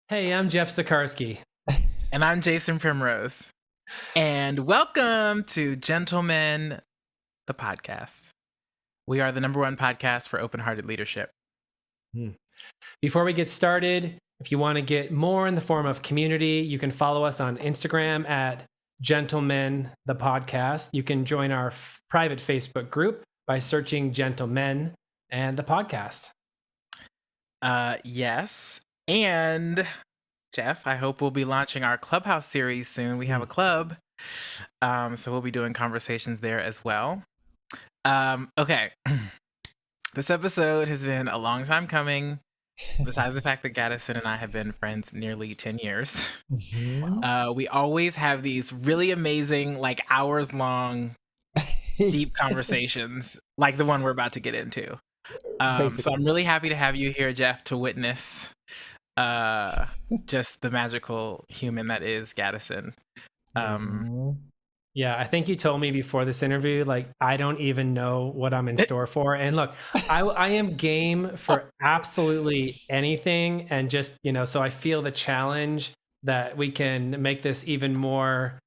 Hey, I'm Jeff Sikarsky. And I'm Jason Primrose. And welcome to Gentlemen, the podcast. We are the #1 podcast for open-hearted leadership. Before we get started, if you want to get more in the form of community, you can follow us on Instagram at Gentlemen, the podcast. You can join our private Facebook group by searching Gentlemen and the podcast. Yes. And Jeff, I hope we'll be launching our Clubhouse series soon. We have a club. So we'll be doing conversations there as well. Okay. This episode has been a long time coming. Besides the fact that Gattison and I have been friends nearly 10 years. We always have these really amazing, like hours long, deep conversations, like the one we're about to get into. So I'm really happy to have you here, Jeff, to witness just the magical human that is Gattison. Yeah, I think you told me before this interview, like, I don't even know what I'm in store for. And look, I am game for absolutely anything. And just, so I feel the challenge that we can make this even more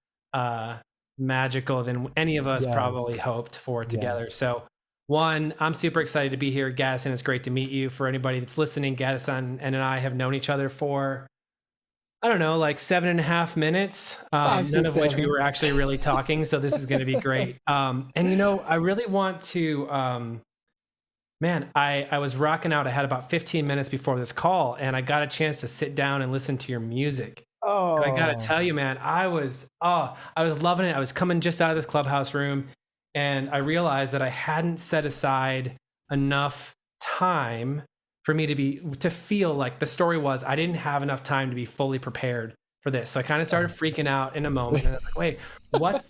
magical than any of us probably hoped for together. So one, I'm super excited to be here. Gattison, it's great to meet you. For anybody that's listening, Gattison and I have known each other for, I don't know, like 7.5 minutes, none of which we were actually really talking. So this is going to be great. And, I really want to, I was rocking out. I had about 15 minutes before this call and I got a chance to sit down and listen to your music. Oh, and I got to tell you, man, I was loving it. I was coming just out of this Clubhouse room and I realized that I hadn't set aside enough time for me to feel like the story was I didn't have enough time to be fully prepared for this. So I kind of started freaking out in a moment. And I was like, wait, what's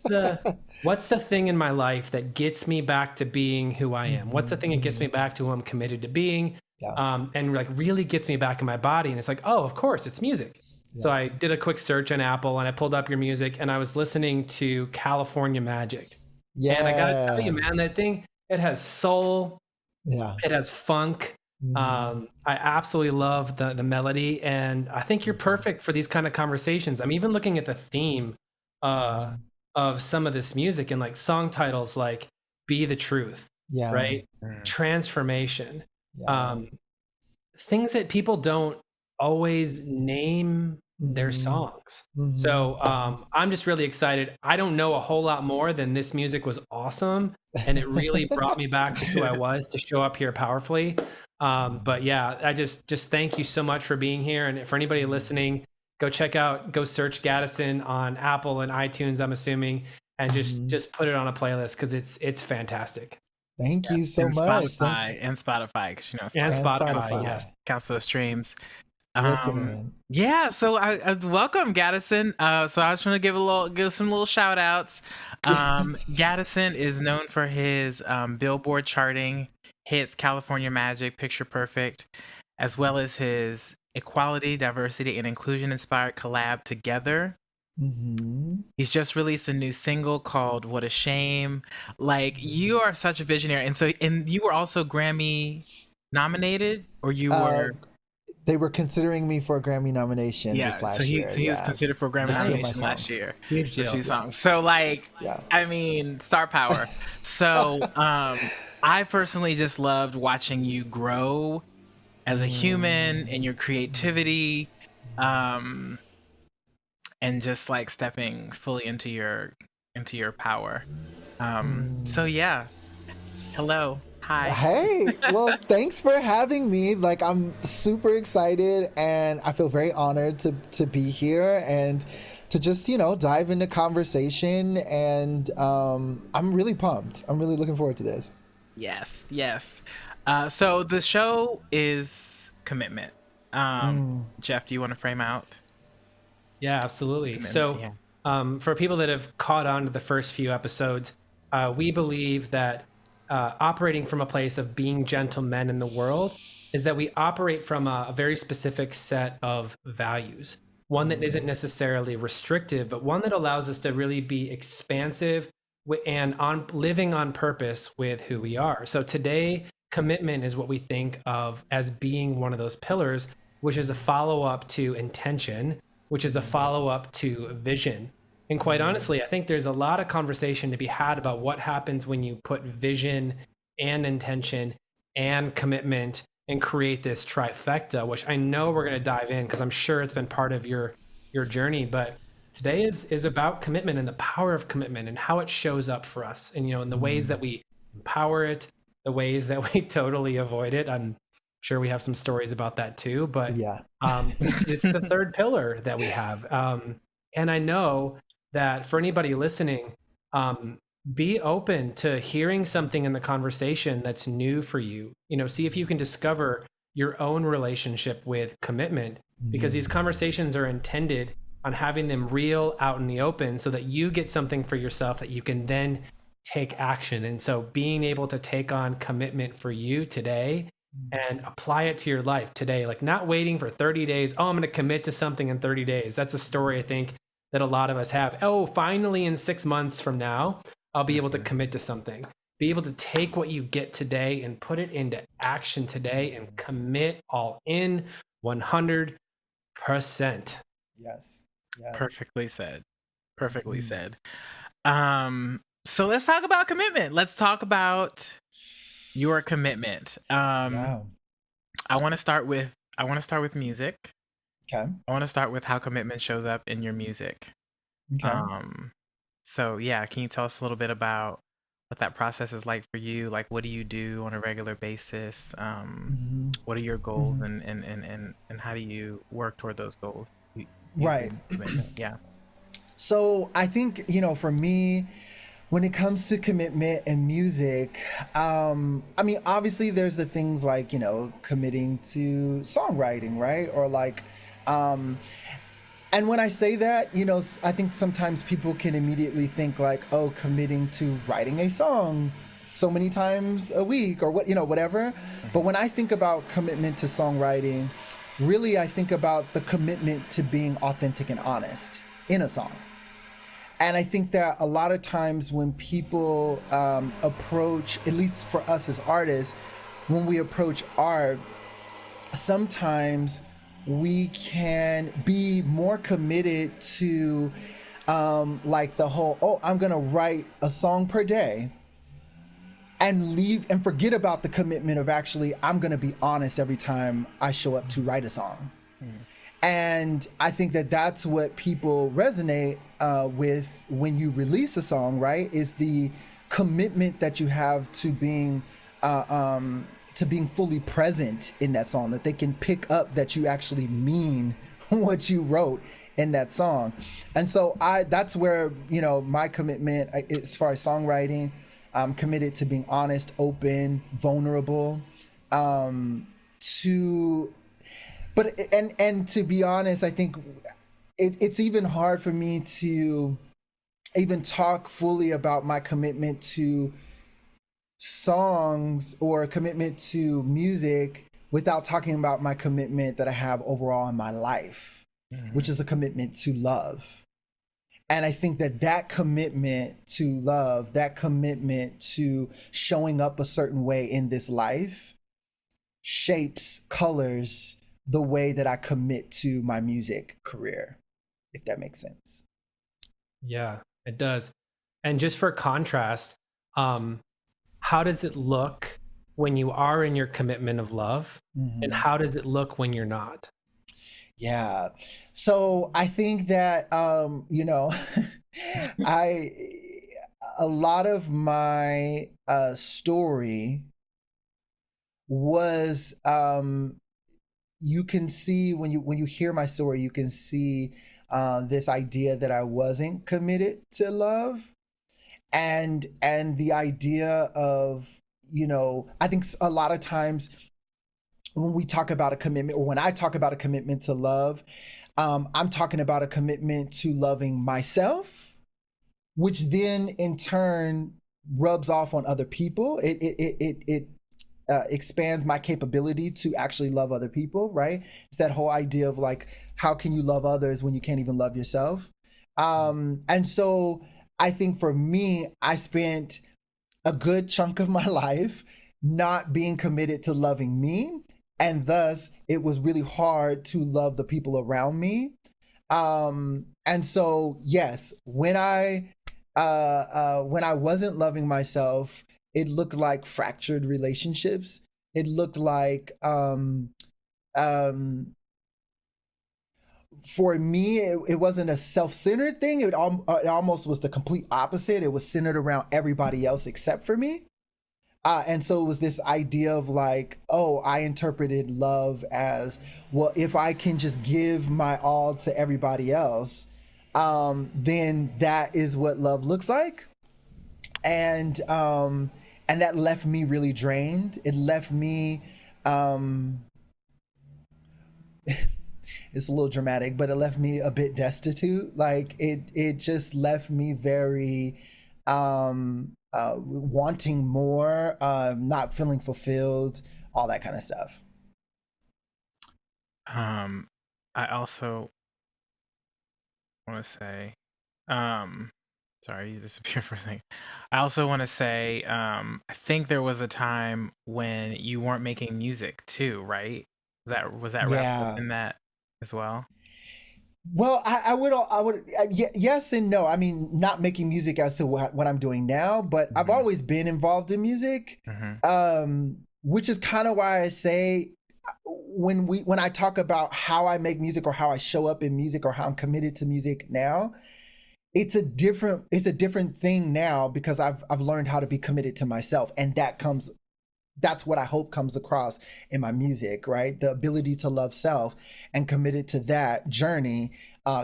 the thing in my life that gets me back to being who I am? What's the thing that gets me back to who I'm committed to being? And like really gets me back in my body. And it's like, oh, of course, it's music. So I did a quick search on Apple and I pulled up your music and I was listening to California Magic. And I got to tell you, man, that thing, it has soul. It has funk. I absolutely love the melody, and I think you're perfect for these kind of conversations. I'm even looking at the theme of some of this music and like song titles like Be the Truth, right? Transformation, things that people don't always name their songs. So I'm just really excited. I don't know a whole lot more than this music was awesome, and it really brought me back to who I was to show up here powerfully. But yeah, I just thank you so much for being here. And for anybody listening, go search Gattison on Apple and iTunes, I'm assuming, and just put it on a playlist because it's fantastic. Thank you so much. And Spotify, because Spotify, yes, counts those streams. So I welcome Gattison. So I just want to give some little shout outs. Gattison is known for his Billboard charting hits, California Magic, Picture Perfect, as well as his equality, diversity, and inclusion inspired collab Together. He's just released a new single called What a Shame. Like, you are such a visionary. And you were also Grammy nominated, or you were... They were considering me for a Grammy nomination this last year. So he was considered for a Grammy nomination last year for 2 songs. So I mean, star power. So I personally just loved watching you grow as a human and your creativity, and just like stepping fully into your power. So yeah, hello. Hi. Hey, well, thanks for having me. Like, I'm super excited and I feel very honored to be here and to just, dive into conversation. And I'm really pumped. I'm really looking forward to this. Yes. So the show is commitment. Jeff, do you want to frame out? Yeah, absolutely. So for people that have caught on to the first few episodes, we believe that operating from a place of being gentlemen in the world is that we operate from a very specific set of values, one that isn't necessarily restrictive, but one that allows us to really be expansive and living on purpose with who we are. So today, commitment is what we think of as being one of those pillars. which is a follow-up to intention, which is a follow-up to vision. And quite honestly, I think there's a lot of conversation to be had about what happens when you put vision and intention and commitment and create this trifecta, which I know we're going to dive in because I'm sure it's been part of your journey. But today is about commitment and the power of commitment and how it shows up for us, and in the ways that we empower it, the ways that we totally avoid it. I'm sure we have some stories about that too. But Yeah. it's the third pillar that we have, and I know that for anybody listening, be open to hearing something in the conversation that's new for you. See if you can discover your own relationship with commitment, because these conversations are intended on having them real out in the open so that you get something for yourself that you can then take action. And so being able to take on commitment for you today and apply it to your life today, like not waiting for 30 days. Oh, I'm going to commit to something in 30 days. That's a story I think that a lot of us have. Oh, finally in 6 months from now, I'll be able to commit to something. Be able to take what you get today and put it into action today and commit all in 100%. Yes. Perfectly said. Perfectly said. So let's talk about commitment. Let's talk about your commitment. I want to start with music. Okay. I want to start with how commitment shows up in your music. Okay. So yeah, can you tell us a little bit about what that process is like for you? Like, what do you do on a regular basis? What are your goals, and how do you work toward those goals? Right. Yeah. So I think, for me, when it comes to commitment and music, I mean, obviously there's the things like, committing to songwriting, right? Or like, and when I say that, I think sometimes people can immediately think like, oh, committing to writing a song so many times a week or whatever. But when I think about commitment to songwriting, really, I think about the commitment to being authentic and honest in a song. And I think that a lot of times when people approach, at least for us as artists, when we approach art, sometimes we can be more committed to like the whole, oh, I'm going to write a song per day, and leave and forget about the commitment of actually, I'm going to be honest every time I show up to write a song. And I think that that's what people resonate with when you release a song, right? Is the commitment that you have to being fully present in that song, that they can pick up that you actually mean what you wrote in that song. And so that's where, my commitment as far as songwriting, I'm committed to being honest, open, vulnerable, and to be honest, I think it's even hard for me to even talk fully about my commitment to songs or commitment to music without talking about my commitment that I have overall in my life, which is a commitment to love. And I think that commitment to love, that commitment to showing up a certain way in this life shapes, colors the way that I commit to my music career, if that makes sense. Yeah, it does. And just for contrast, how does it look when you are in your commitment of love, and how does it look when you're not? Yeah. So I think that, a lot of my story was, you can see when you hear my story, you can see this idea that I wasn't committed to love, and the idea of, I think a lot of times when we talk about a commitment, or when I talk about a commitment to love, I'm talking about a commitment to loving myself, which then in turn rubs off on other people. It expands my capability to actually love other people, right? It's that whole idea of like, how can you love others when you can't even love yourself? And so I think for me, I spent a good chunk of my life not being committed to loving me, and thus it was really hard to love the people around me. And so yes, when I wasn't loving myself, it looked like fractured relationships. It looked like for me, it wasn't a self-centered thing. It almost was the complete opposite. It was centered around everybody else except for me. And so it was this idea of like, oh, I interpreted love as, well, if I can just give my all to everybody else, then that is what love looks like. And that left me really drained. It left me, it's a little dramatic, but it left me a bit destitute. Like it just left me very wanting more, not feeling fulfilled, all that kind of stuff. I also want to say, sorry, you disappeared for a second. I also want to say, I think there was a time when you weren't making music too, right? Was that wrapped up in that as well? Well, I would yes and no. I mean, not making music as to what I'm doing now, but I've always been involved in music, which is kind of why I say when I talk about how I make music or how I show up in music or how I'm committed to music now, it's a different thing now because I've learned how to be committed to myself, and that's what I hope comes across in my music, right? The ability to love self and committed to that journey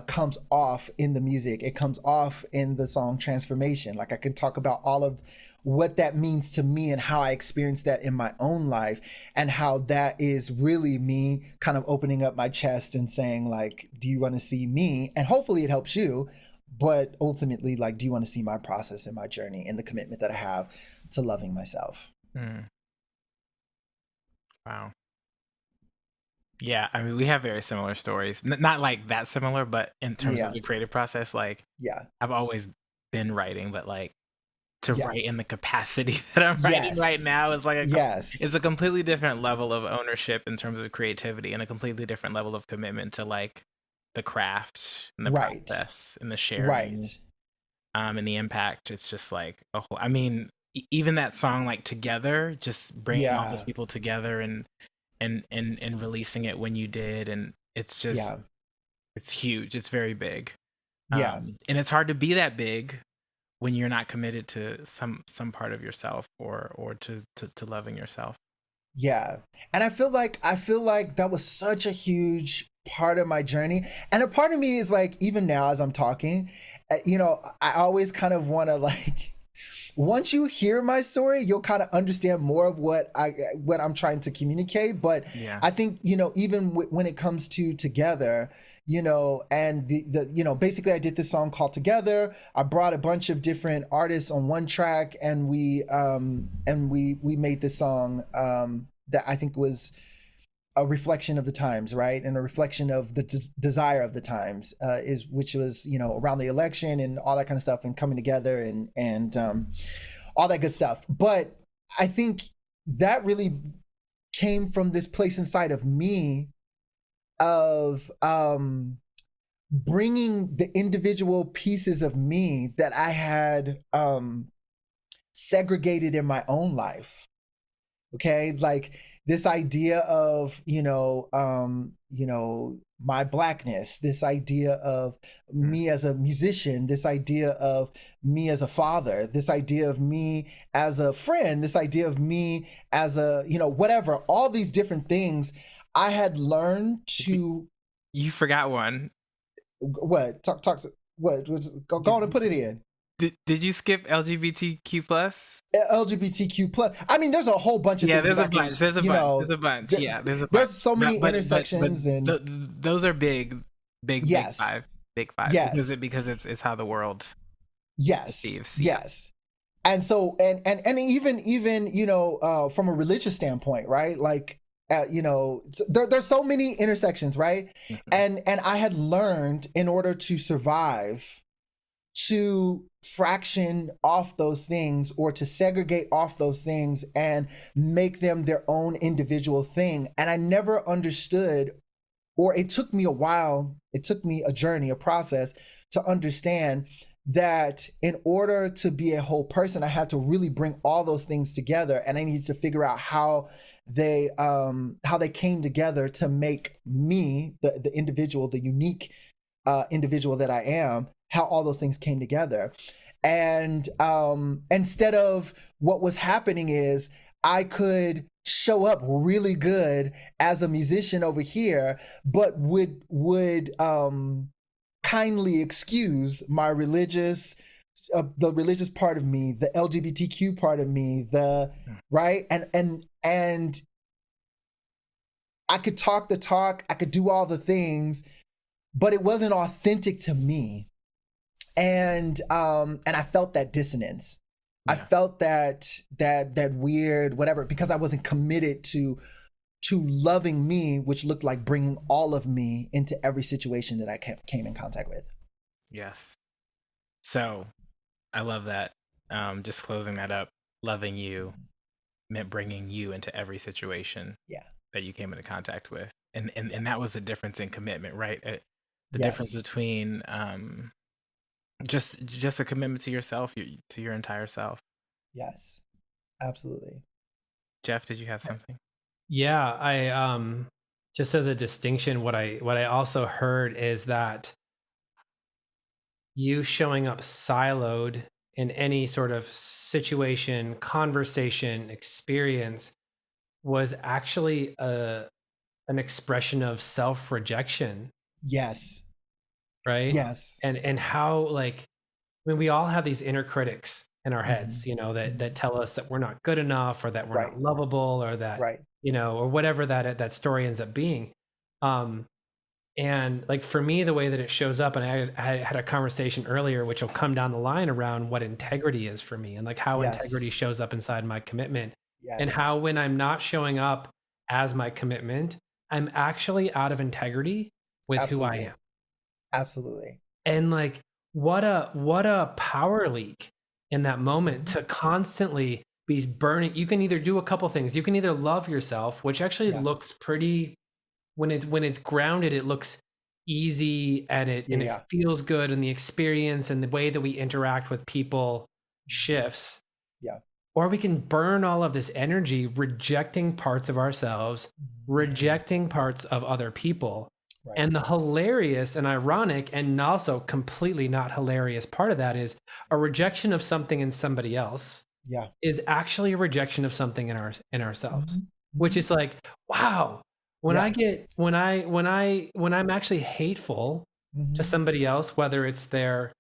comes off in the music. It comes off in the song Transformation. Like I can talk about all of what that means to me and how I experience that in my own life, and how that is really me kind of opening up my chest and saying like, do you want to see me? And hopefully it helps you, but ultimately, like, do you want to see my process and my journey and the commitment that I have to loving myself? Wow. Yeah, I mean, we have very similar stories. Not like that similar, but in terms of the creative process, like, I've always been writing, but like to write in the capacity that I'm writing right now is like it's a completely different level of ownership in terms of creativity, and a completely different level of commitment to like the craft and the process and the sharing, and the impact. It's just like a whole, I mean, even that song like Together, just bringing all those people together and releasing it when you did, and it's just it's huge. It's very big. And it's hard to be that big when you're not committed to some part of yourself or to loving yourself. And I feel like that was such a huge part of my journey, and a part of me is like, even now as I'm talking, you know, I always kind of want to like, once you hear my story, you'll kind of understand more of what I'm trying to communicate. But I think, you know, even when it comes to Together, you know, and the you know, basically I did this song called Together. I brought a bunch of different artists on one track, and we made this song that I think was a reflection of the times, right? And a reflection of the desire of the times, which was, you know, around the election and all that kind of stuff, and coming together and all that good stuff. But I think that really came from this place inside of me of bringing the individual pieces of me that I had segregated in my own life. Okay, like this idea of, you know, my Blackness, this idea of me as a musician, this idea of me as a father, this idea of me as a friend, this idea of me as a, you know, whatever, all these different things I had learned to. You forgot one. What? What? Go on and put it in. Did you skip LGBTQ plus? LGBTQ plus. I mean, there's a whole bunch of things. There's a bunch. There's a bunch. There's so many intersections, and those are big five. Big five. Yes. Because it's how the world. Yes. Yes. And so and even you know, from a religious standpoint, right? Like you know, there's so many intersections, right? And I had learned, in order to survive, to fraction off those things or to segregate off those things and make them their own individual thing. And I never understood, or it took me a while, it took me a journey, a process to understand that in order to be a whole person, I had to really bring all those things together, and I needed to figure out how they came together to make me, the individual, the unique individual that I am, how all those things came together. And instead of what was happening is I could show up really good as a musician over here, but would kindly excuse my religious, the religious part of me, the LGBTQ part of me, right, and I could talk the talk, I could do all the things, but it wasn't authentic to me, and I felt that dissonance. Yeah. I felt that weird whatever, because I wasn't committed to loving me, which looked like bringing all of me into every situation that I came in contact with. Yes. So I love that. Just closing that up, loving you meant bringing you into every situation that you came into contact with. And that was a difference in commitment, right? The difference between just a commitment to yourself, to your entire self. Yes, absolutely. Jeff, did you have something? Yeah, I just as a distinction, what I also heard is that you showing up siloed in any sort of situation, conversation, experience was actually an expression of self-rejection. Yes. Right? Yes. And how, like, I mean, we all have these inner critics in our heads, you know, that tell us that we're not good enough, or that we're not lovable, or that, you know, or whatever that story ends up being. And like, for me, the way that it shows up, and I had a conversation earlier, which will come down the line, around what integrity is for me, and like how integrity shows up inside my commitment, and how when I'm not showing up as my commitment, I'm actually out of integrity with who I am. Absolutely. And like, what a power leak in that moment to constantly be burning. You can either do a couple things. You can either love yourself, which actually looks pretty, when it's grounded, it looks easy, and it feels good, and the experience and the way that we interact with people shifts. Yeah. Or we can burn all of this energy rejecting parts of ourselves, rejecting parts of other people. Right. And the hilarious and ironic, and also completely not hilarious part of that, is a rejection of something in somebody else is actually a rejection of something in ourselves, which is like, wow, when I'm actually hateful to somebody else, whether it's their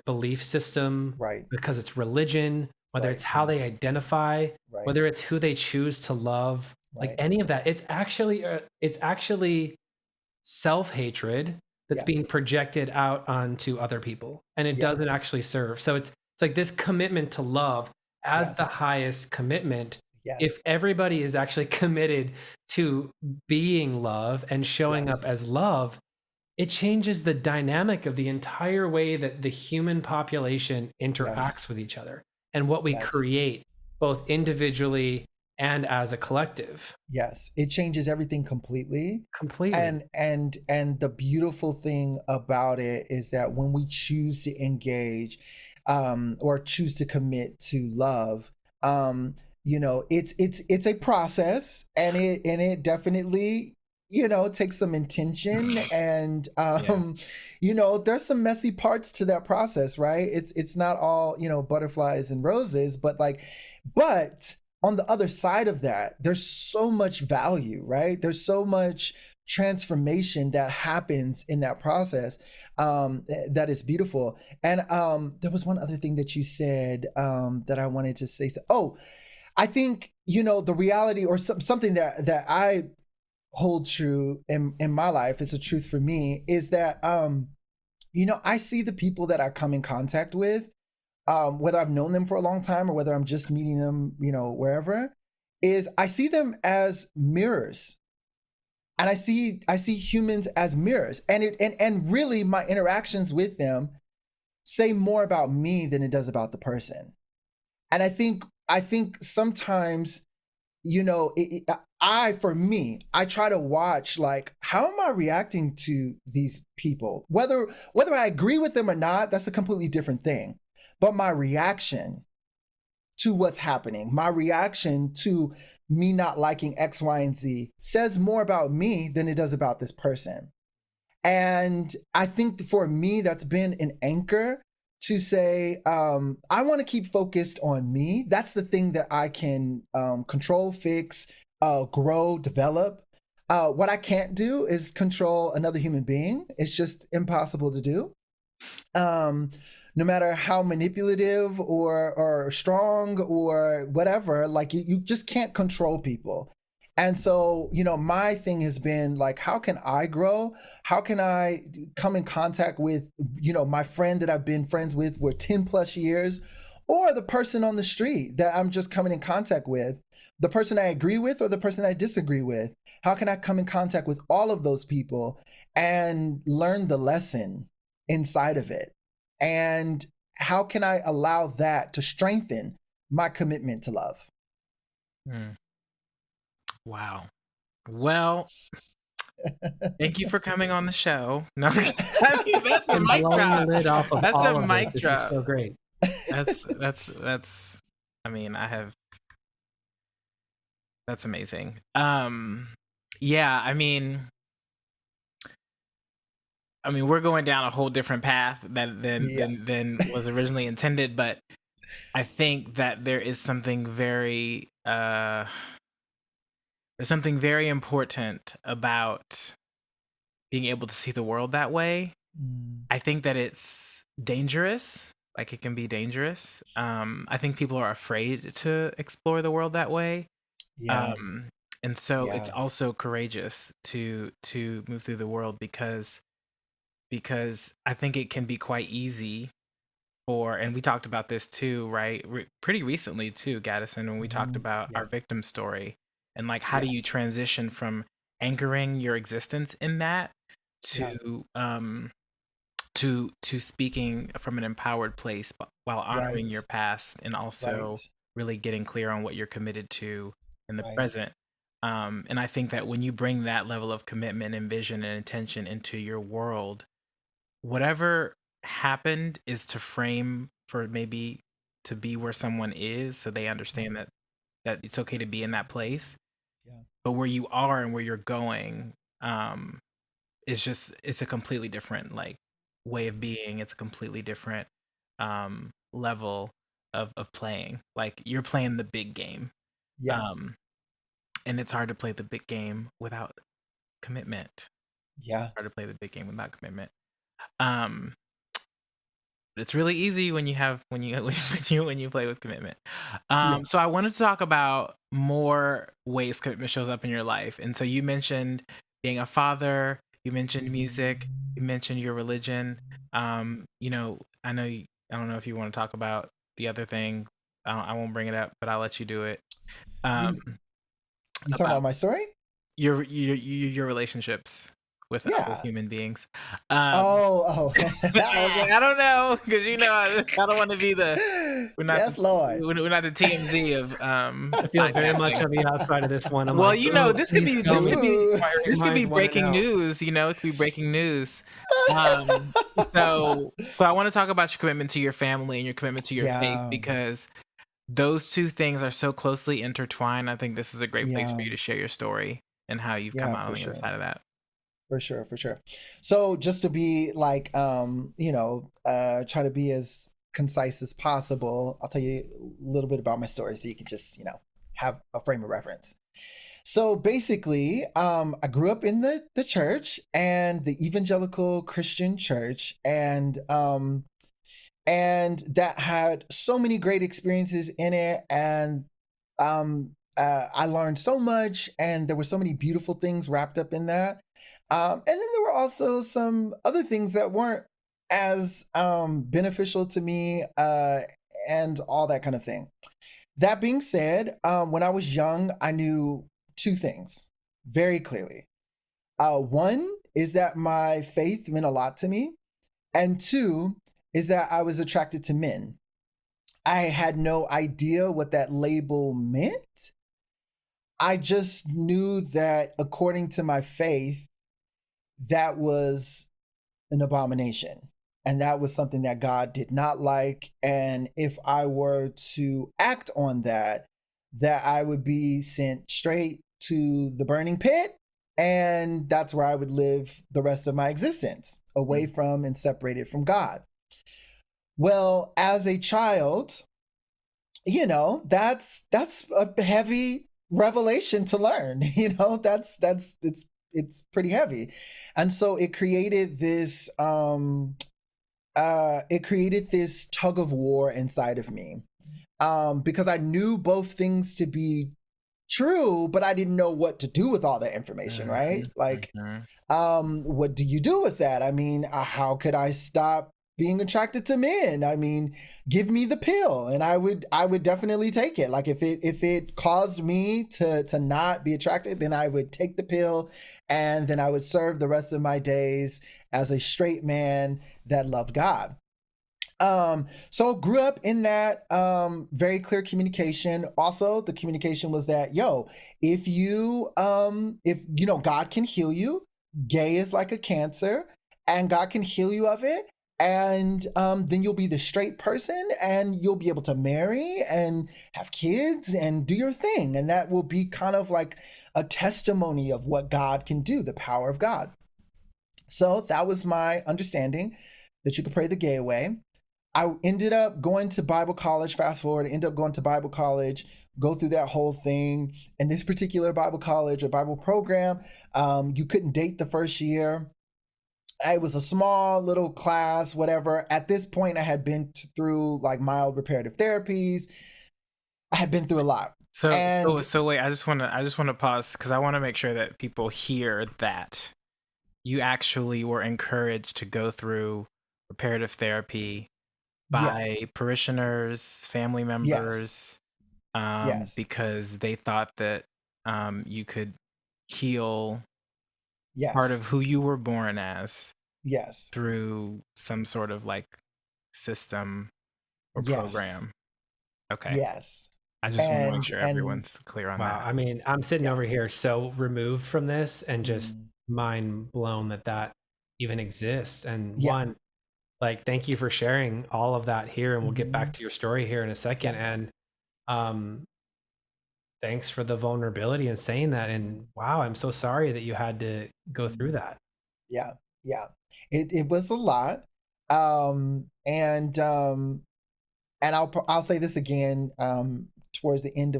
belief system, because it's religion, whether it's how they identify, whether it's who they choose to love, like any of that, it's actually self-hatred that's being projected out onto other people, and it doesn't actually serve. So it's like this commitment to love as the highest commitment. If everybody is actually committed to being love and showing up as love, it changes the dynamic of the entire way that the human population interacts with each other, and what we create, both individually and as a collective. Yes, it changes everything completely. And the beautiful thing about it is that when we choose to engage, or choose to commit to love, you know, it's a process, and it definitely, you know, takes some intention, and you know, there's some messy parts to that process, right? It's not all, you know, butterflies and roses, but on the other side of that, there's so much value, right? There's so much transformation that happens in that process, that is beautiful. And there was one other thing that you said, that I wanted to say. Oh, I think, you know, the reality, or something that I hold true in my life, it's a truth for me, is that, you know, I see the people that I come in contact with, whether I've known them for a long time or whether I'm just meeting them, you know, wherever, is I see them as mirrors. and I see humans as mirrors, and really my interactions with them say more about me than it does about the person. And I think sometimes, you know, for me, I try to watch, like, how am I reacting to these people? Whether I agree with them or not, that's a completely different thing. But my reaction to what's happening, my reaction to me not liking X, Y, and Z says more about me than it does about this person. And I think for me, that's been an anchor to say, I want to keep focused on me. That's the thing that I can control, fix, grow, develop. What I can't do is control another human being. It's just impossible to do. No matter how manipulative or strong or whatever, like you just can't control people. And so, you know, my thing has been like, how can I grow? How can I come in contact with, you know, my friend that I've been friends with for 10 plus years, or the person on the street that I'm just coming in contact with, the person I agree with or the person I disagree with? How can I come in contact with all of those people and learn the lesson inside of it? And how can I allow that to strengthen my commitment to love? Wow. Well, thank you for coming on the show. No, I mean, that's a mic drop. The lid off of That's all a of mic this. drop. This is so great. That's. I mean, that's amazing. Yeah. I mean, we're going down a whole different path than was originally intended, but I think that there is something very important about being able to see the world that way. I think that it's dangerous. Like, it can be dangerous. I think people are afraid to explore the world that way. Yeah. And so it's also courageous to move through the world, because I think it can be quite easy and we talked about this too, right? Pretty recently too, Gattison, when we talked about our victim story, and like, how do you transition from anchoring your existence in that to speaking from an empowered place, but while honoring your past, and also really getting clear on what you're committed to in the present. And I think that when you bring that level of commitment and vision and intention into your world, whatever happened is to frame for maybe to be where someone is, so they understand that it's okay to be in that place. But where you are and where you're going, it's a completely different, like, way of being. It's a completely different level of playing. Like, you're playing the big game. And it's hard to play the big game without commitment. It's hard to play the big game without commitment. It's really easy when you play with commitment. So I wanted to talk about more ways commitment shows up in your life. And so you mentioned being a father, you mentioned music, you mentioned your religion. You know, I don't know if you want to talk about the other thing. I won't bring it up, but I'll let you do it. You talking about my story? Your relationships with other human beings. I don't know, because I don't want to be we're not we're not the TMZ of I feel very much on the outside of this one. I'm well, like, this could be breaking news. It could be breaking news. So I want to talk about your commitment to your family and your commitment to your faith, because those two things are so closely intertwined. I think this is a great place for you to share your story and how you've come out on the other side of that. For sure. So just to be like, try to be as concise as possible, I'll tell you a little bit about my story so you can just, have a frame of reference. So basically, I grew up in the church, and the evangelical Christian church, and that had so many great experiences in it. And I learned so much, and there were so many beautiful things wrapped up in that. And then there were also some other things that weren't as beneficial to me, and all that kind of thing. That being said, when I was young, I knew two things very clearly. One is that my faith meant a lot to me, and two is that I was attracted to men. I had no idea what that label meant. I just knew that according to my faith, that was an abomination. And that was something that God did not like. And if I were to act on that, that I would be sent straight to the burning pit. And that's where I would live the rest of my existence, away from and separated from God. Well, as a child, you know, that's a heavy revelation to learn. You know, it's pretty heavy. And so it created this tug of war inside of me. Because I knew both things to be true, but I didn't know what to do with all that information, right? Like, what do you do with that? I mean, how could I stop being attracted to men? I mean, give me the pill and I would definitely take it. Like if it caused me to not be attracted, then I would take the pill and then I would serve the rest of my days as a straight man that loved God. So grew up in that very clear communication. Also, the communication was that, if you know, God can heal you. Gay is like a cancer and God can heal you of it. And then you'll be the straight person and you'll be able to marry and have kids and do your thing. And that will be kind of like a testimony of what God can do, the power of God. So that was my understanding, that you could pray the gay away. I ended up going to Bible college, fast forward, ended up going to Bible college, go through that whole thing. In this particular Bible college or Bible program, you couldn't date the first year. It was a small little class, whatever. At this point, I had been through like mild reparative therapies. I had been through a lot. So wait, I just want to pause because I want to make sure that people hear that you actually were encouraged to go through reparative therapy by parishioners, family members, because they thought that you could heal part of who you were born as through some sort of like system or program. Okay. Yes. I just want to make sure everyone's clear on that. I mean, I'm sitting over here so removed from this and just mind blown that even exists. And one, like, thank you for sharing all of that here. And we'll get back to your story here in a second. And thanks for the vulnerability and saying that. And wow, I'm so sorry that you had to go through that. Yeah. It was a lot. And I'll say this again towards the end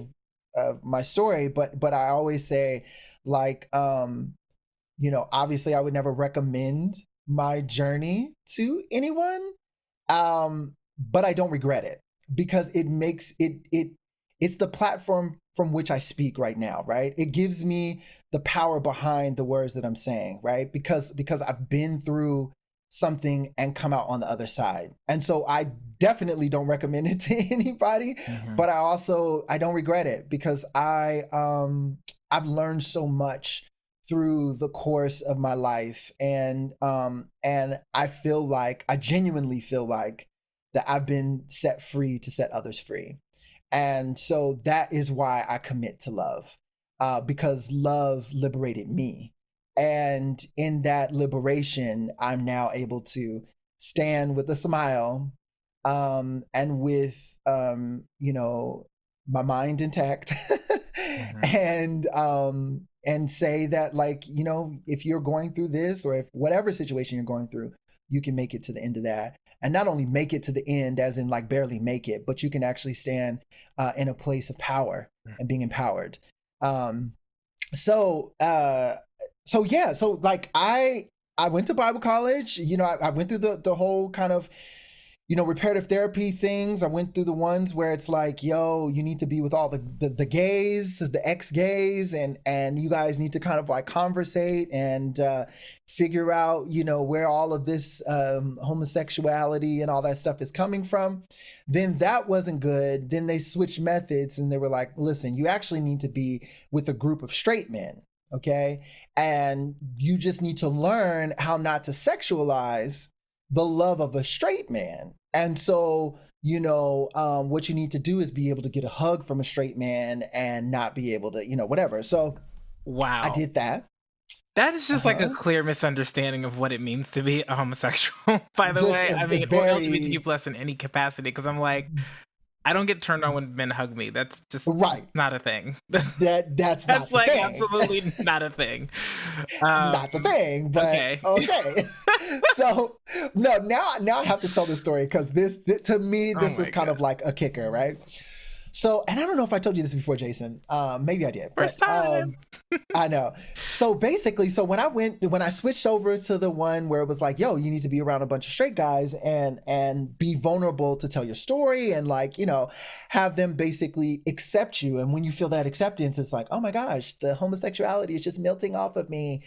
of my story, but I always say, like, you know, obviously I would never recommend my journey to anyone, but I don't regret it because it makes it's the platform from which I speak right now, right? It gives me the power behind the words that I'm saying, right? Because I've been through something and come out on the other side. And so I definitely don't recommend it to anybody, but I don't regret it because I've learned so much through the course of my life. And I genuinely feel like that I've been set free to set others free. And so that is why I commit to love, because love liberated me. And in that liberation, I'm now able to stand with a smile, and with, you know, my mind intact and say that, like, you know, if you're going through this or if whatever situation you're going through, you can make it to the end of that. And not only make it to the end as in like barely make it, but you can actually stand in a place of power and being empowered. So like I went to Bible college, you know, I went through the whole kind of, you know, reparative therapy things. I went through the ones where it's like, yo, you need to be with all the gays, the ex-gays, and you guys need to kind of like conversate and figure out, you know, where all of this homosexuality and all that stuff is coming from. Then that wasn't good. Then they switched methods and they were like, listen, you actually need to be with a group of straight men. Okay. And you just need to learn how not to sexualize the love of a straight man. And so, what you need to do is be able to get a hug from a straight man and not be able to, whatever. So wow, I did that. That is just like a clear misunderstanding of what it means to be a homosexual, by the way. I mean, or LGBTQ plus in any capacity, because I'm like, I don't get turned on when men hug me. That's just not a thing. That's not like thing. Absolutely not a thing. It's not the thing, but okay. So no, now I have to tell this story because this to me this is kind of like a kicker, right? So, and I don't know if I told you this before, Jason. Maybe I did. First time. I know. So basically, when I switched over to the one where it was like, yo, you need to be around a bunch of straight guys and be vulnerable to tell your story and have them basically accept you. And when you feel that acceptance, it's like, oh my gosh, the homosexuality is just melting off of me.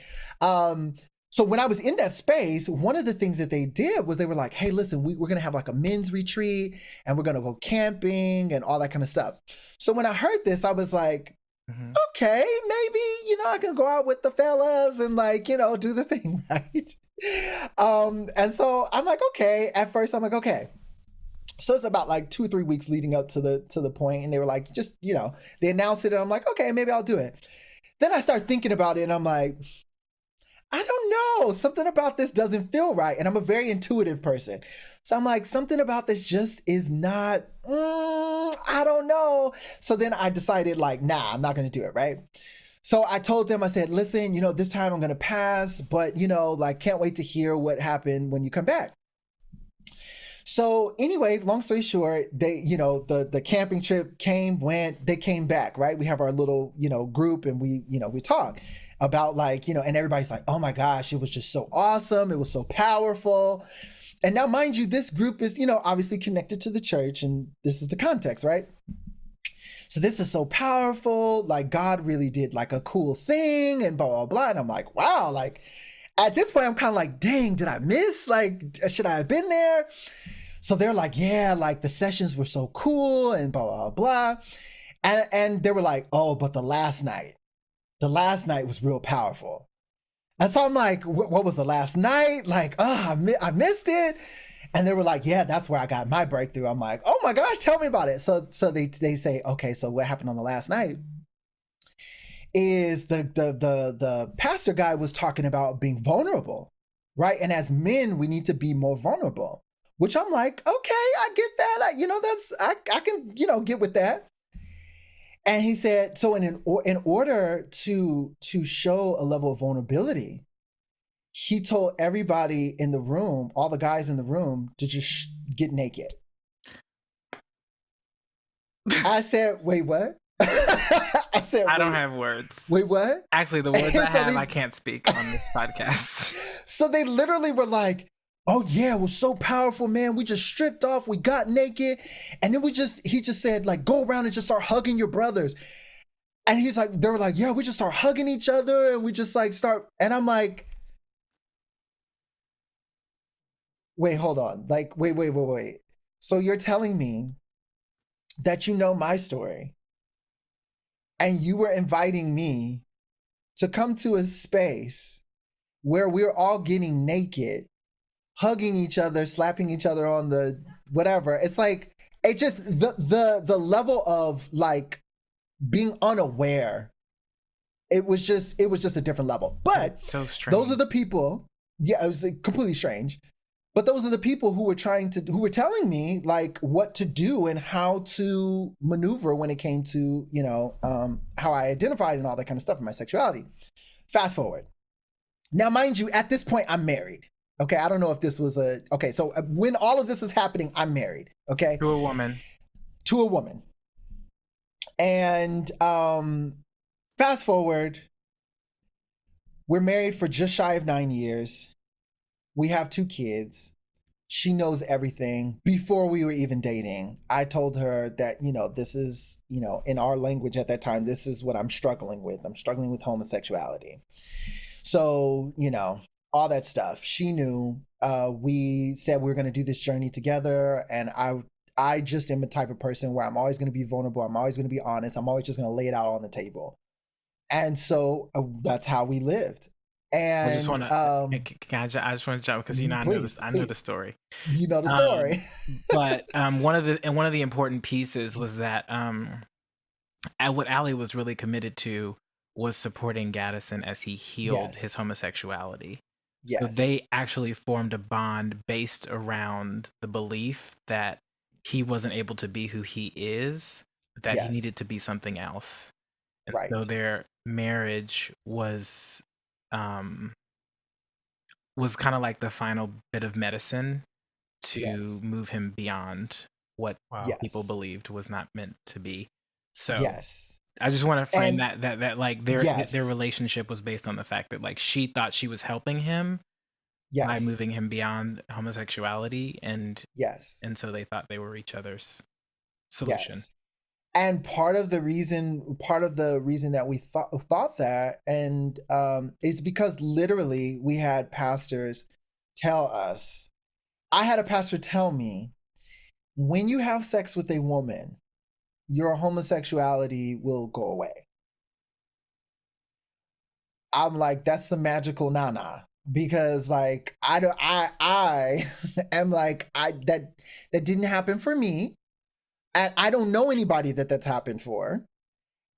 So when I was in that space, one of the things that they did was they were like, hey, listen, we're going to have like a men's retreat and we're going to go camping and all that kind of stuff. So when I heard this, I was like, okay, maybe, I can go out with the fellas and do the thing, right? And so I'm like, okay. At first I'm like, okay. So it's about like 2 or 3 weeks leading up to the point, and they were like, just, they announced it and I'm like, okay, maybe I'll do it. Then I start thinking about it and I'm like, I don't know. Something about this doesn't feel right. And I'm a very intuitive person. So I'm like, something about this just is not, I don't know. So then I decided nah, I'm not going to do it. Right. So I told them, I said, listen, this time I'm going to pass, but can't wait to hear what happened when you come back. So anyway, long story short, they, the camping trip they came back, right? We have our little, group and we talk about and everybody's like, oh my gosh, it was just so awesome. It was so powerful. And now, mind you, this group is, obviously connected to the church, and this is the context, right? So this is so powerful. God really did a cool thing and blah, blah, blah. And I'm like, wow, at this point, I'm kind of like, dang, did I miss? Should I have been there? So they're like, yeah, the sessions were so cool and blah, blah, blah. And they were like, oh, but the last night was real powerful. And so I'm like, what was the last night? I missed it. And they were like, yeah, that's where I got my breakthrough. I'm like, oh my gosh, tell me about it. So they say, okay, so what happened on the last night is the pastor guy was talking about being vulnerable, right? And as men, we need to be more vulnerable, which I'm like, okay, I get that. I can, get with that. And he said, so in order to show a level of vulnerability, he told everybody in the room, all the guys in the room, to just get naked. I said, wait, what? I said, I don't have words. Wait, what? Actually, the words I have, I can't speak on this podcast. So they literally were like, oh yeah, it was so powerful, man. We just stripped off, we got naked. And then he just said, go around and just start hugging your brothers. And he's like, they were like, yeah, we just start hugging each other and we just start. And I'm like, wait, hold on. Wait. So you're telling me that my story and you were inviting me to come to a space where we're all getting naked, hugging each other, slapping each other on the whatever. It's it just the level of being unaware. It was just a different level. But so strange. Those are the people. Yeah, it was completely strange. But those are the people who were telling me what to do and how to maneuver when it came to, how I identified and all that kind of stuff in my sexuality. Fast forward. Now, mind you, at this point, I'm married. Okay, I don't know if this was so when all of this is happening, I'm married. Okay. To a woman. And fast forward, we're married for just shy of 9 years. We have 2 kids. She knows everything. Before we were even dating, I told her that, this is, in our language at that time, this is what I'm struggling with. I'm struggling with homosexuality. So, all that stuff. She knew. We said we were going to do this journey together. And I just am a type of person where I'm always going to be vulnerable. I'm always going to be honest. I'm always just going to lay it out on the table. And so that's how we lived. I just And want to. I just want to jump because I know this. please, I know the please, story. you know the story. But one of the important pieces was that what Ali was really committed to was supporting Gattison as he healed his Yes, homosexuality. So yes, they actually formed a bond based around the belief that he wasn't able to be who he is, but that he needed yes, to be something else. And so right, their marriage um was kind of like the final bit of medicine to yes, move him beyond what Wow. people yes, believed was not meant to be. So yes, I just want to frame and that like their yes, relationship was based on the fact that like she thought she was helping him by yes, moving him beyond homosexuality, yes, and so they thought they were each other's solution. yes. And part of the reason that we thought that, and is because literally we had pastors tell us. I had a pastor tell me, when you have sex with a woman, your homosexuality will go away. I'm like, that's some magical nana, because like I don't I am like, I that didn't happen for me, and I don't know anybody that's happened for,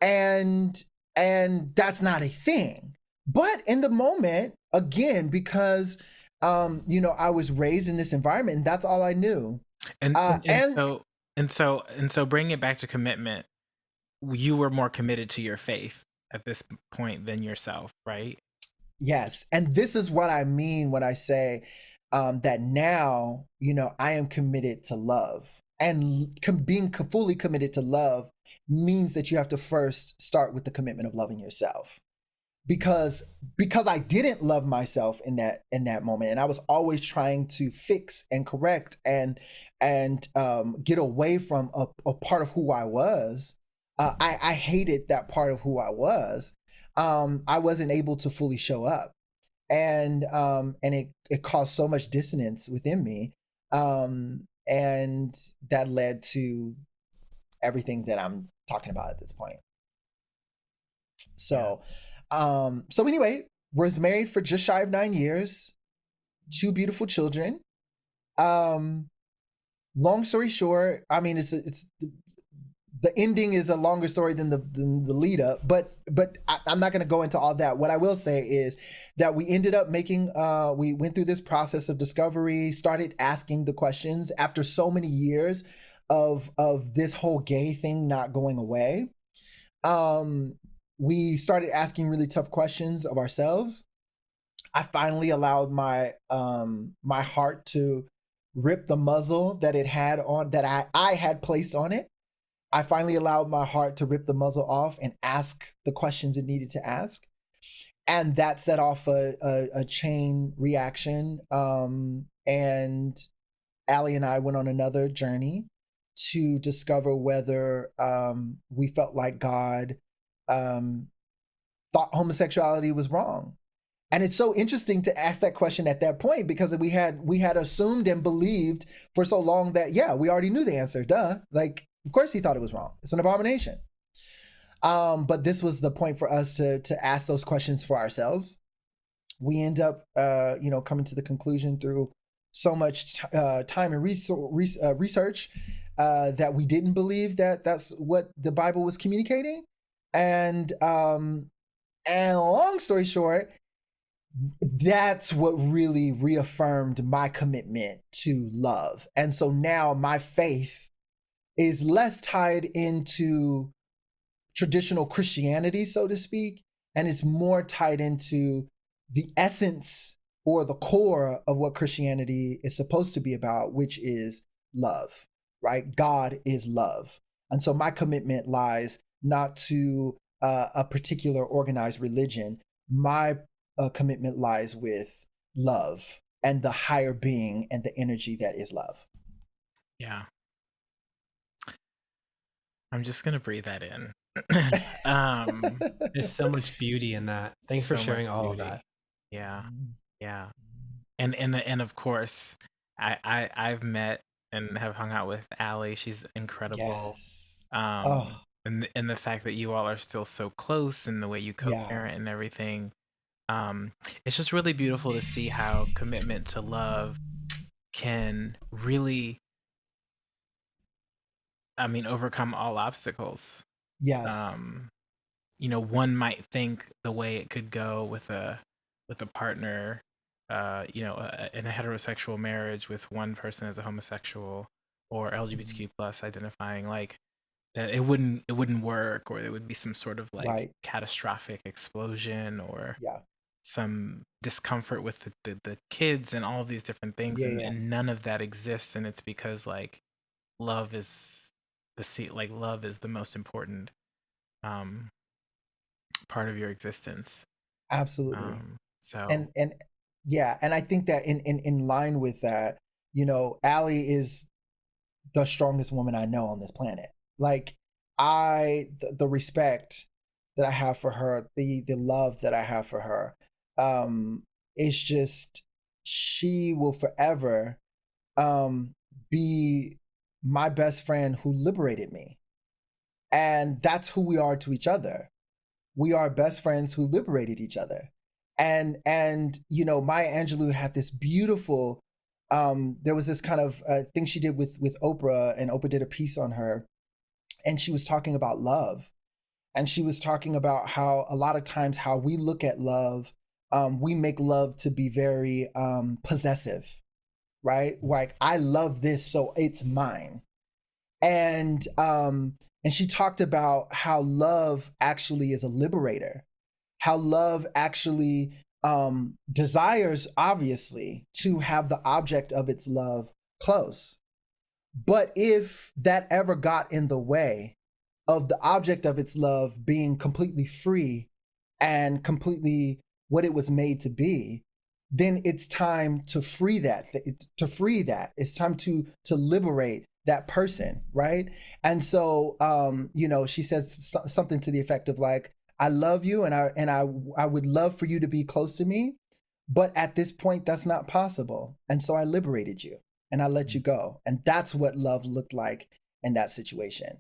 and that's not a thing. But in the moment, again, because I was raised in this environment, and that's all I knew. And uh and, and and so and so bringing it back to commitment, you were more committed to your faith at this point than yourself, right? Yes, and this is what I mean when I say that now, I am committed to love. And being fully committed to love means that you have to first start with the commitment of loving yourself. Because I didn't love myself in that moment, and I was always trying to fix and correct and get away from a part of who I was. I hated that part of who I was. I wasn't able to fully show up, and it caused so much dissonance within me, and that led to everything that I'm talking about at this point. Yeah. So anyway, was married for just shy of 9 years, 2 beautiful children. Um, Long story short, I mean, it's the ending is a longer story than the lead up, but I'm not going to go into all that. What I will say is that we ended up we went through this process of discovery, started asking the questions after so many years of this whole gay thing not going away. We started asking really tough questions of ourselves. I finally allowed my heart to rip the muzzle that it had on, that I had placed on it. I finally allowed my heart to rip the muzzle off and ask the questions it needed to ask. And that set off a chain reaction. And Allie and I went on another journey to discover whether we felt like God um, thought homosexuality was wrong. And it's so interesting to ask that question at that point, because we had assumed and believed for so long that, yeah, we already knew the answer. Duh. Like, of course he thought it was wrong. It's an abomination. But this was the point for us to ask those questions for ourselves. We end up, coming to the conclusion through so much time and research that we didn't believe that that's what the Bible was communicating. And long story short, that's what really reaffirmed my commitment to love. And so now my faith is less tied into traditional Christianity, so to speak, and it's more tied into the essence or the core of what Christianity is supposed to be about, which is love, right? God is love. And so my commitment lies not to a particular organized religion. My commitment lies with love and the higher being and the energy that is love. Yeah. I'm just gonna breathe that in. um, There's so much beauty in that. Thanks for so much sharing all of beauty. that. Yeah, yeah, and of course, I've met and have hung out with Allie. She's incredible. Yes. Um, Oh. and the fact that you all are still so close and the way you Yeah. co-parent and everything. It's just really beautiful to see how commitment to love can really, I mean, overcome all obstacles. Yes. Um, one might think the way it could go with a partner, in a heterosexual marriage with one person as a homosexual or LGBTQ plus identifying, like that it wouldn't work, or there would be some sort of like Right. catastrophic explosion or Yeah. some discomfort with the kids and all of these different things, Yeah. and, Yeah. and none of that exists, and it's because like love is love is the most important um part of your existence. Absolutely. So And yeah, and I think that in line with that, Allie is the strongest woman I know on this planet. Like the respect that I have for her, the love that I have for her, it's just she will forever um be my best friend who liberated me. And that's who we are to each other. We are best friends who liberated each other. And Maya Angelou had this beautiful there was this kind of thing she did with Oprah, and Oprah did a piece on her, and she was talking about love, and she was talking about how a lot of times how we look at love, we make love to be very possessive, right? Like, I love this, so it's mine. And she talked about how love actually is a liberator, how love actually desires, obviously, to have the object of its love close. But if that ever got in the way of the object of its love being completely free and completely what it was made to be, then it's time to free that. It's time to liberate that person, right? And so, she says something to the effect of like, I love you, and I would love for you to be close to me, but at this point, that's not possible. And so I liberated you and I let you go. And that's what love looked like in that situation.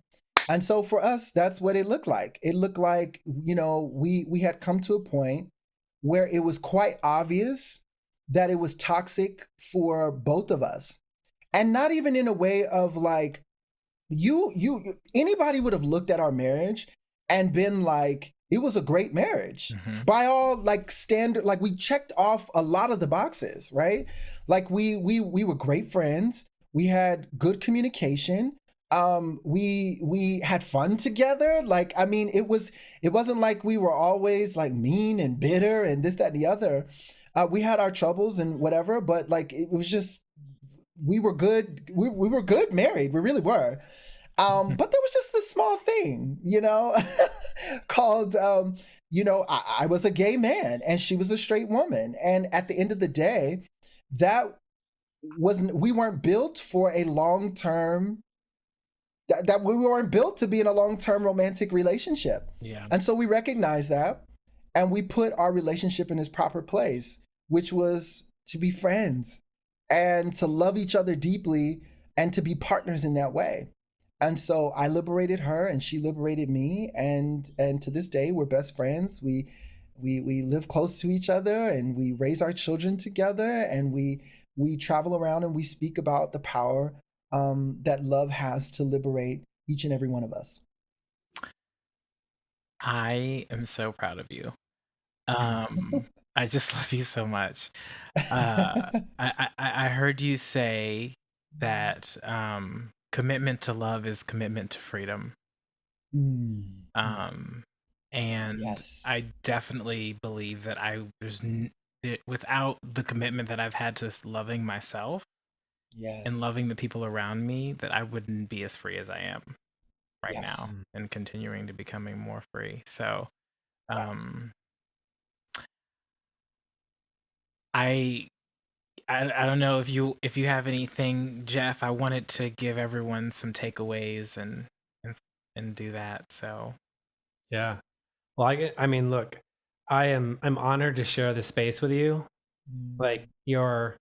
And so for us, that's what it looked like. It looked like, we had come to a point where it was quite obvious that it was toxic for both of us. And not even in a way of like, anybody would have looked at our marriage and been like, it was a great marriage by all like standard. Like, we checked off a lot of the boxes, right? Like, we were great friends. We had good communication. We had fun together. Like, I mean, it wasn't like we were always like mean and bitter and this, that, and the other. We had our troubles and whatever, but like, it was just, we were good. We were good married. We really were. But there was just this small thing, called, I was a gay man and she was a straight woman. And at the end of the day, we weren't built for a long-term, that we weren't built to be in a long-term romantic relationship. yeah. And so we recognized that, and we put our relationship in its proper place, which was to be friends and to love each other deeply and to be partners in that way. And so I liberated her and she liberated me, and to this day we're best friends. We live close to each other, and we raise our children together, and we travel around and we speak about the power that love has to liberate each and every one of us. I am so proud of you. I just love you so much. I heard you say that commitment to love is commitment to freedom. Mm. And Yes. I definitely believe that without the commitment that I've had to loving myself and loving the Yes. people around me, that I wouldn't be as free as I am right now, Yes. and continuing to becoming more free. So, Yeah. um, I I don't know if you have anything, Jeff. I wanted to give everyone some takeaways and and do that. So Yeah. Well, I mean, look, I'm honored to share this space with you. Like, your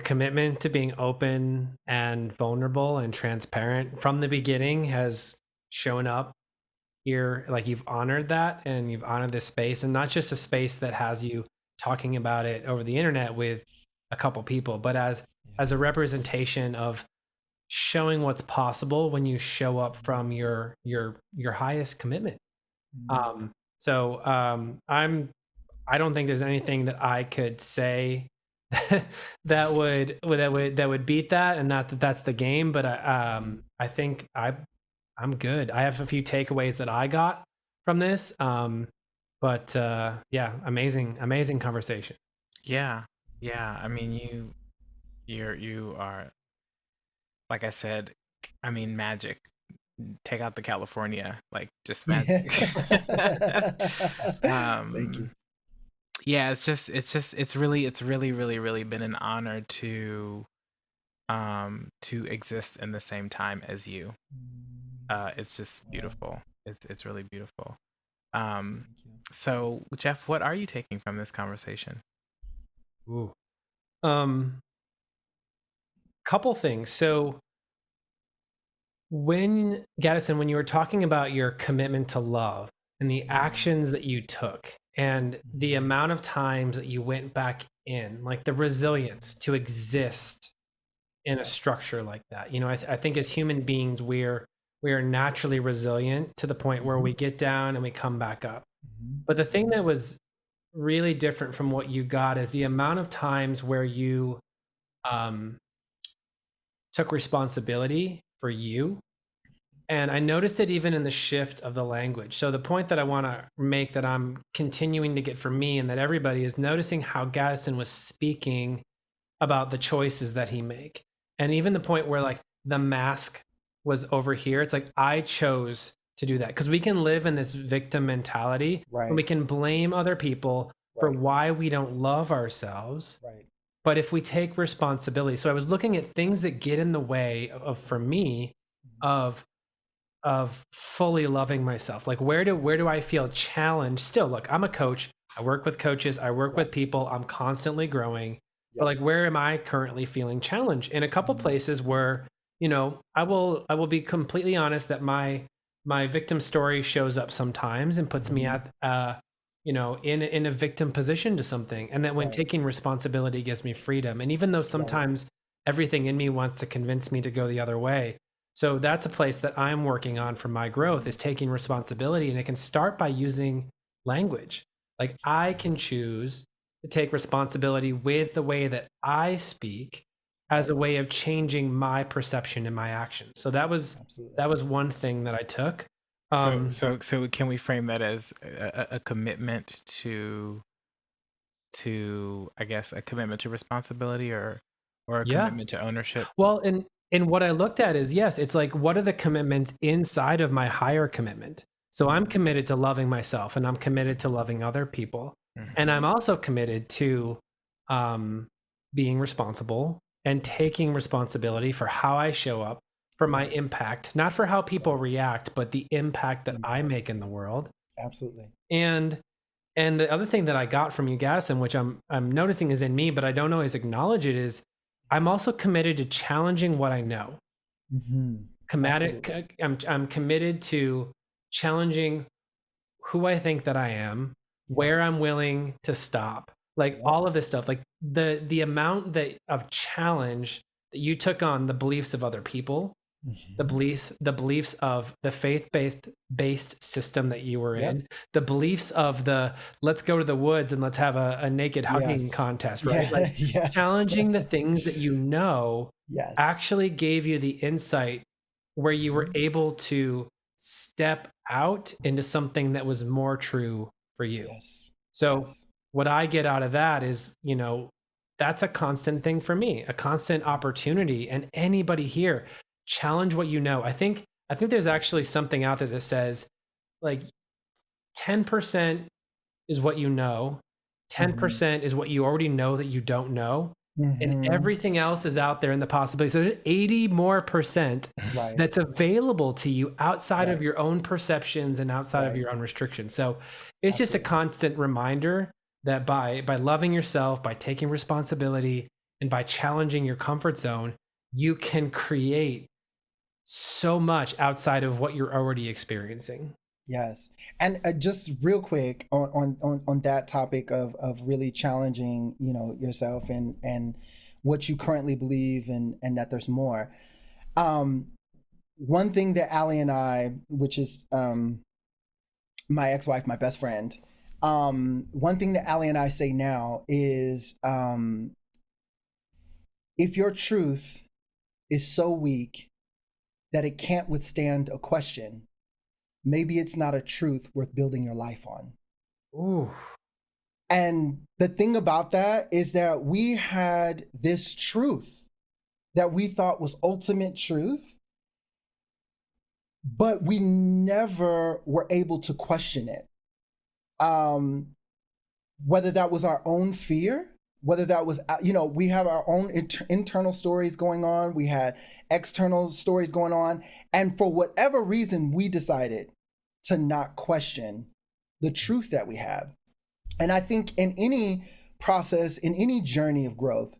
commitment to being open and vulnerable and transparent from the beginning has shown up here, like you've honored that and you've honored this space, and not just a space that has you talking about it over the internet with a couple people, but as a representation of showing what's possible when you show up from your highest commitment. So I don't think there's anything that I could say that would beat that, and not that that's the game, but I think I'm good. I have a few takeaways that I got from this. But yeah, amazing conversation. Yeah. Yeah. I mean, you are, like I said, I mean, magic. Take out the California, like just magic. Thank you. Yeah, it's really been an honor to exist in the same time as you. It's just beautiful. It's really beautiful. So Jeff, what are you taking from this conversation? Ooh. Couple things. So when Gattison, when you were talking about your commitment to love and the actions that you took and the amount of times that you went back in, like the resilience to exist in a structure like that. I think as human beings, we are naturally resilient to the point where we get down and we come back up. But the thing that was really different from what you got is the amount of times where you took responsibility for you. And I noticed it even in the shift of the language. So the point that I want to make, that I'm continuing to get from me and that everybody is noticing, how Gattison was speaking about the choices that he make. And even the point where like the mask was over here, it's like I chose to do that, because we can live in this victim mentality, and we can blame other people for why we don't love ourselves. But if we take responsibility, so I was looking at things that get in the way of for me, of fully loving myself. Like where do I feel challenged still? Look, I'm a coach. I work with coaches. I work with people. I'm constantly growing. But like, where am I currently feeling challenged? In a couple places where, I will be completely honest that my victim story shows up sometimes and puts me at, in a victim position to something. And that when taking responsibility gives me freedom. And even though sometimes everything in me wants to convince me to go the other way. So that's a place that I'm working on for my growth, is taking responsibility. And it can start by using language. Like I can choose to take responsibility with the way that I speak as a way of changing my perception and my actions. So that was one thing that I took. So can we frame that as a commitment to I guess a commitment to responsibility, or a commitment to ownership? Well, and what I looked at is, yes, it's like, what are the commitments inside of my higher commitment? So I'm committed to loving myself, and I'm committed to loving other people. And I'm also committed to being responsible and taking responsibility for how I show up, for my impact, not for how people react, but the impact that I make in the world. Absolutely. And the other thing that I got from you, Gattison, which I'm noticing is in me, but I don't always acknowledge it, is I'm also committed to challenging what I know. I'm committed to challenging who I think that I am, where I'm willing to stop, like all of this stuff, like the amount of challenge that you took on the beliefs of other people, the beliefs of the faith-based system that you were in, the beliefs of the let's go to the woods and let's have a naked hugging contest, right? Like challenging the things that actually gave you the insight where you were able to step out into something that was more true for you. So what I get out of that is, that's a constant thing for me, a constant opportunity. And anybody here, challenge what you know. I think there's actually something out there that says like 10% is what you know, 10% is what you already know that you don't know. And everything else is out there in the possibility. So there's 80 more percent that's available to you outside of your own perceptions and outside of your own restrictions. So it's just a constant reminder that by loving yourself, by taking responsibility, and by challenging your comfort zone, you can create so much outside of what you're already experiencing. Yes. And just real quick on that topic of really challenging, you know, yourself and what you currently believe and that there's more. One thing that Allie and I, which is my ex-wife, my best friend, one thing that Allie and I say now is if your truth is so weak that it can't withstand a question, maybe it's not a truth worth building your life on. Ooh. And the thing about that is that we had this truth that we thought was ultimate truth, but we never were able to question it. Whether that was our own fear, whether that was, you know, we have our own internal stories going on, we had external stories going on, and for whatever reason, we decided to not question the truth that we have. And I think in any process, in any journey of growth,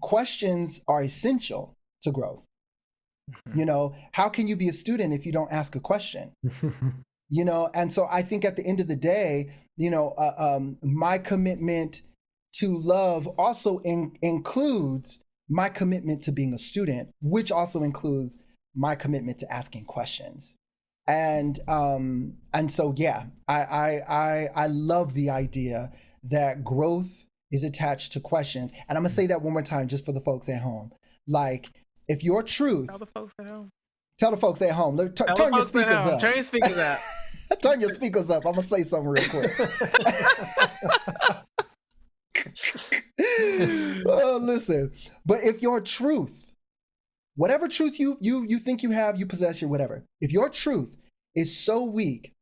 questions are essential to growth. You know, how can you be a student if you don't ask a question? You know, and so I think at the end of the day, you know, my commitment to love also includes my commitment to being a student, which also includes my commitment to asking questions. And so yeah, I love the idea that growth is attached to questions. And I'm gonna say that one more time just for the folks at home. Like, if your truth, Tell the folks at home. Tell the folks at home. Turn your speakers up. Turn your speakers up. Turn your speakers up. I'm gonna say something real quick. Oh, listen. But if your truth, whatever truth you think you have, you possess, your whatever. If your truth is so weak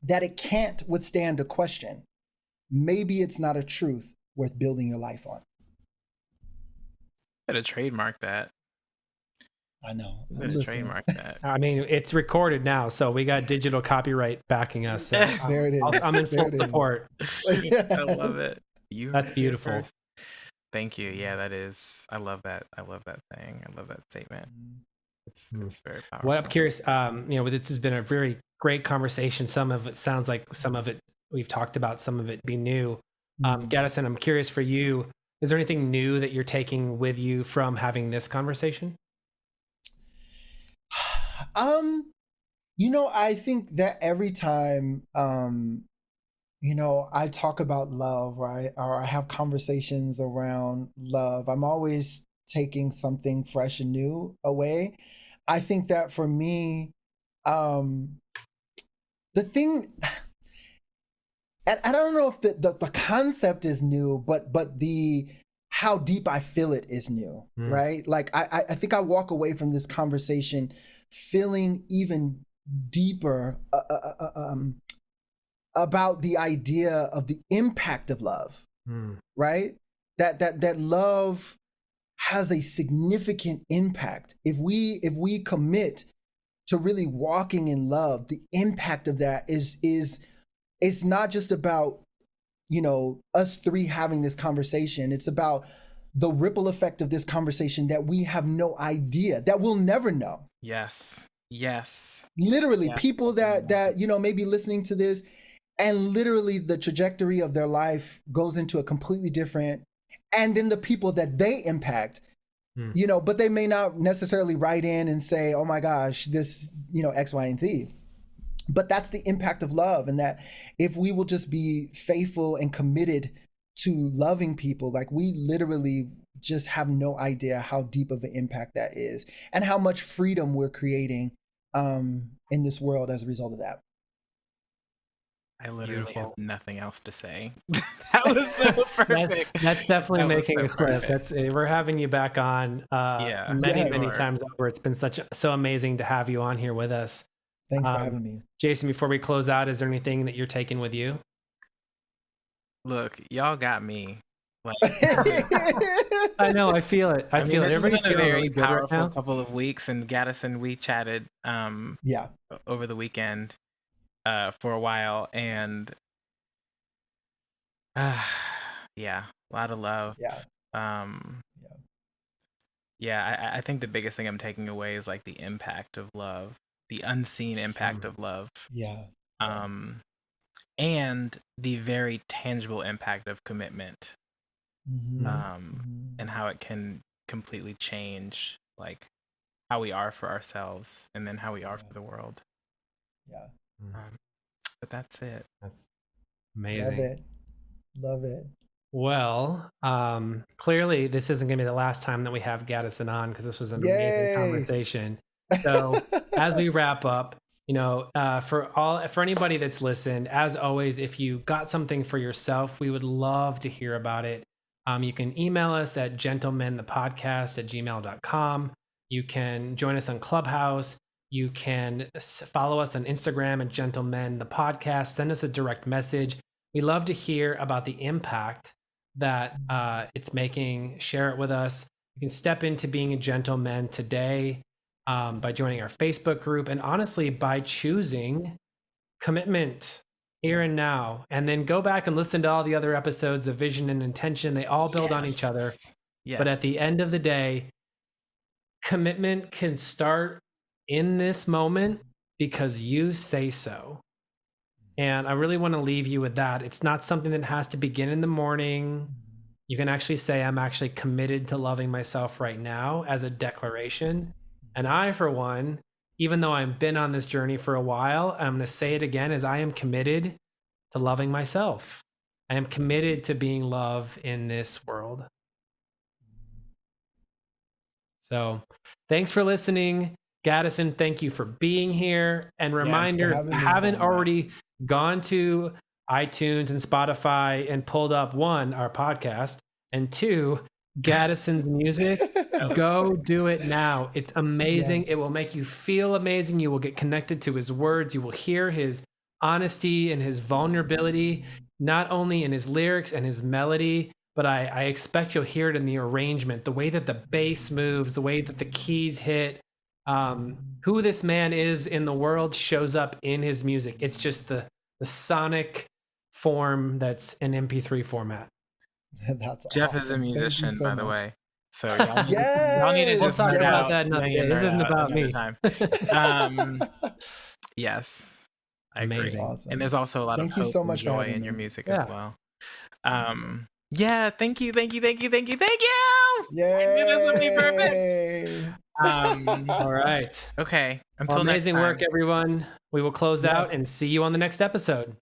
that it can't withstand a question, maybe it's not a truth worth building your life on. Better trademark that. I know. Better trademark that. I mean, it's recorded now, so we got digital copyright backing us. So there it is. I'm in full support. Yes. I love it. That's beautiful. Thank you. Yeah, that is. I love that. I love that thing. I love that statement. It's very powerful. What I'm curious, you know, this has been a very great conversation. Some of it sounds like some of it we've talked about, some of it be new. Gattison, I'm curious for you, is there anything new that you're taking with you from having this conversation? You know, I think that every time, you know, I talk about love, right? Or I have conversations around love, I'm always taking something fresh and new away. I think that for me, the thing, and I don't know if the concept is new, but the how deep I feel it is new, right? Like I think I walk away from this conversation feeling even deeper about the idea of the impact of love, right? That love has a significant impact. If we commit to really walking in love, the impact of that is it's not just about, you know, us three having this conversation. It's about the ripple effect of this conversation that we have no idea, that we'll never know. Yes. Literally, people that you know may be listening to this, and literally the trajectory of their life goes into a completely different, and then the people that they impact, you know, but they may not necessarily write in and say, oh my gosh, this, you know, X, Y, and Z. But that's the impact of love. And that if we will just be faithful and committed to loving people, like we literally just have no idea how deep of an impact that is and how much freedom we're creating in this world as a result of that. I literally have nothing else to say. That was so perfect. That's definitely making a clip. We're having you back on many times over. It's been so amazing to have you on here with us. Thanks for having me. Jason, before we close out, is there anything that you're taking with you? Look, y'all got me. Like, I know, I feel it. I feel it. Everybody's been a very powerful couple of weeks, and Gattison, we chatted over the weekend for a while, and a lot of love. I think the biggest thing I'm taking away is like the impact of love, the unseen impact of love. and the very tangible impact of commitment, and how it can completely change like how we are for ourselves and then how we are for the world. Yeah. But that's it. That's amazing. Love it. Well, clearly this isn't going to be the last time that we have Gattison on, because this was an amazing conversation. So as we wrap up, for anybody that's listened, as always, if you got something for yourself, we would love to hear about it. You can email us at gentlementhepodcast@gmail.com. You can join us on Clubhouse. You can follow us on Instagram at Gentlemen the Podcast. Send us a direct message. We love to hear about the impact that it's making. Share it with us. You can step into being a gentleman today by joining our Facebook group, and honestly, by choosing commitment here and now. And then go back and listen to all the other episodes of Vision and Intention. They all build on each other. Yes. But at the end of the day, commitment can start in this moment because you say so. And I really want to leave you with that. It's not something that has to begin in the morning. You can actually say, I'm actually committed to loving myself right now, as a declaration. And I, for one, even though I've been on this journey for a while, I'm going to say it again, as I am committed to loving myself. I am committed to being love in this world. So thanks for listening. Gattison, thank you for being here. And reminder, if you haven't already gone to iTunes and Spotify and pulled up, 1, our podcast, and 2, Gattison's music, go do it now. It's amazing. Yes. It will make you feel amazing. You will get connected to his words. You will hear his honesty and his vulnerability, not only in his lyrics and his melody, but I expect you'll hear it in the arrangement, the way that the bass moves, the way that the keys hit. Who this man is in the world shows up in his music. It's just the sonic form that's an MP3 format. That's Jeff awesome. is a musician, by the way. So y'all need to just talk about that another day. This isn't about me. Yes, I amazing. agree. Awesome. And there's also a lot of hope and joy in your music as well. Yeah, thank you. Yeah, I knew this would be perfect. All right. Okay. Until amazing next time. work, everyone. We will close out and see you on the next episode.